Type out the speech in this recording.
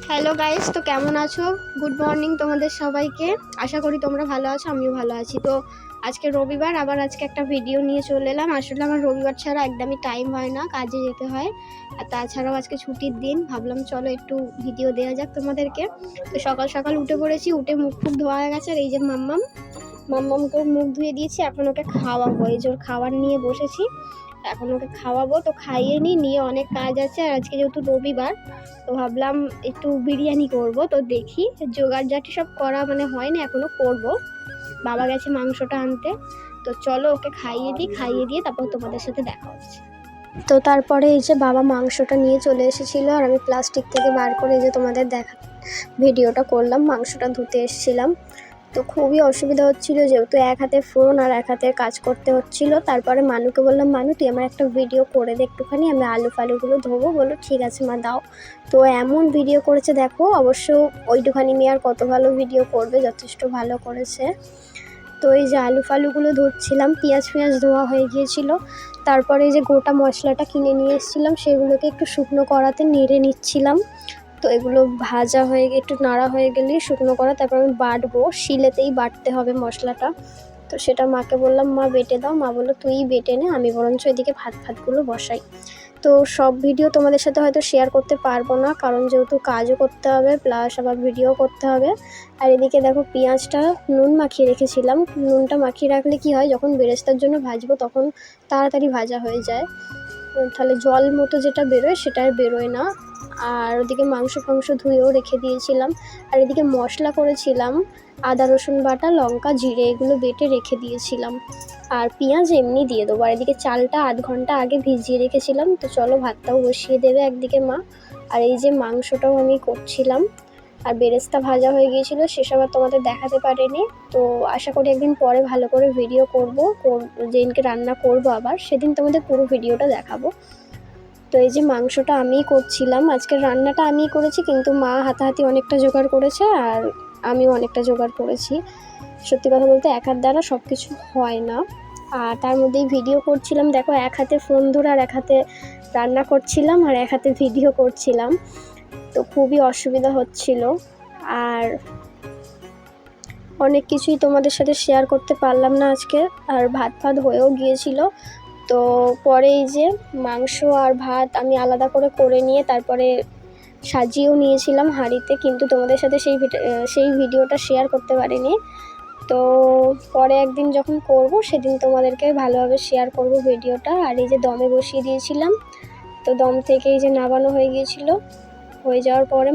Hello guys, তো কেমন আছো? গুড মর্নিং তোমাদের সবাইকে। আশা করি তোমরা ভালো আছো, আমিও ভালো আছি। তো আজকে রবিবার, আবার আজকে একটা ভিডিও নিয়ে চলে এলাম। আসলে আমার রবিবার ছাড়া একদমই টাইম হয় না, কাজে যেতে হয়। আর তাছাড়াও আজকে ছুটির দিন, ভাবলাম চলো একটু ভিডিও দেওয়া যাক তোমাদেরকে। তো সকাল সকাল উঠে পড়েছি, উঠে মুখ ফুক ধোয়া হয়ে গেছে। আর এই যে মাম্মামকে মুখ ধুয়ে দিয়েছি, এখন ওকে খাওয়াবো। এই যে ওর খাবার নিয়ে বসেছি, এখন ওকে খাওয়াবো। তো খাইয়ে নিয়ে অনেক কাজ আছে। আর আজকে যেহেতু রবিবার, তো ভাবলাম একটু বিরিয়ানি করব। তো দেখি, জোগাড়জাটি সব করা হয়নি, এখনো করব। বাবা গেছে মাংসটা আনতে। তো চলো ওকে খাইয়ে দিয়ে তারপর তোমাদের সাথে দেখা হচ্ছে। তো তারপরে এই যে বাবা মাংসটা নিয়ে চলে এসেছিলো, আর আমি প্লাস্টিক থেকে বার করে এই যে তোমাদের ভিডিওটা করলাম। মাংসটা ধুতে এসেছিলাম, তো খুবই অসুবিধা হচ্ছিল, যেহেতু এক হাতে ফোন আর এক হাতে কাজ করতে হচ্ছিল। তারপরে মানুকে বললাম, মানু তুই আমার একটা ভিডিও করে দে একটুখানি, আমি আলু ফালুগুলো ধোবো। বললো ঠিক আছে মা, দাও। তো এমন ভিডিও করেছে দেখো, অবশ্য ওইটুখানি মেয়ে আর কত ভালো ভিডিও করবে, যথেষ্ট ভালো করেছে। তো এই যে আলু ফালুগুলো ধরছিলাম, পেঁয়াজ ধোয়া হয়ে গিয়েছিল। তারপরে এই যে গোটা মশলাটা কিনে নিয়ে এসেছিলাম, সেগুলোকে একটু শুকনো কড়াতে নেড়ে নিচ্ছিলাম। তো এগুলো ভাজা হয়ে একটু নাড়া হয়ে গেলেই শুকনো করা, তারপর আমি বাটবো, শিলেতেই বাটতে হবে মশলাটা। তো সেটা মাকে বললাম, মা বেটে দাও। মা বললো তুই বেটে নে, আমি বরঞ্চ এদিকে ভাতগুলো বসাই। তো সব ভিডিও তোমাদের সাথে হয়তো শেয়ার করতে পারবো না, কারণ যেহেতু কাজও করতে হবে প্লাস আবার ভিডিও করতে হবে। আর এদিকে দেখো, পেঁয়াজটা নুন মাখিয়ে রেখেছিলাম। নুনটা মাখিয়ে রাখলে কি হয়, যখন বেরেস্তার জন্য ভাজবো তখন তাড়াতাড়ি ভাজা হয়ে যায়, তাহলে জল মতো যেটা বেরোয় সেটা আর বেরোয় না। আর ওদিকে মাংস ধুয়েও রেখে দিয়েছিলাম। আর এদিকে মশলা করেছিলাম, আদা রসুন বাটা, লঙ্কা, জিরে, এগুলো বেটে রেখে দিয়েছিলাম। আর পেঁয়াজ এমনি দিয়ে দেবো। আর এদিকে চালটা আধ ঘন্টা আগে ভিজিয়ে রেখেছিলাম। তো চলো ভাতটাও বসিয়ে দেবে একদিকে মা। আর এই যে মাংসটাও আমি করছিলাম। আর বেরেস্তা ভাজা হয়ে গিয়েছিলো, সেসব আর তোমাদের দেখাতে পারিনি। তো আশা করি একদিন পরে ভালো করে ভিডিও করবো, যেদিনকে রান্না করবো আবার সেদিন তোমাদের পুরো ভিডিওটা দেখাবো। তো এই যে মাংসটা আমিই করছিলাম, আজকের রান্নাটা আমিই করেছি, কিন্তু মা হাতাহাতি অনেকটা জোগাড় করেছে আর আমিও অনেকটা জোগাড় করেছি। সত্যি কথা বলতে একার দ্বারা সব কিছু হয় না। আর তার মধ্যেই ভিডিও করছিলাম, দেখো এক হাতে ফোন ধরে আর এক হাতে রান্না করছিলাম আর এক হাতে ভিডিও করছিলাম। তো খুবই অসুবিধা হচ্ছিল, আর অনেক কিছুই তোমাদের সাথে শেয়ার করতে পারলাম না আজকে। আর ভাত হয়েও গিয়েছিল। তো পরে এই যে মাংস আর ভাত আমি আলাদা করে নিয়ে তারপরে সাজিয়েও নিয়েছিলাম হাঁড়িতে, কিন্তু তোমাদের সাথে সেই ভিডিওটা শেয়ার করতে পারিনি। তো পরে একদিন যখন করব সেদিন তোমাদেরকে ভালোভাবে শেয়ার করব ভিডিওটা। আর এই যে দমে বসিয়ে দিয়েছিলাম, তো দম থেকে এই যে নামানো হয়ে গিয়েছিল। হয়ে যাওয়ার পরে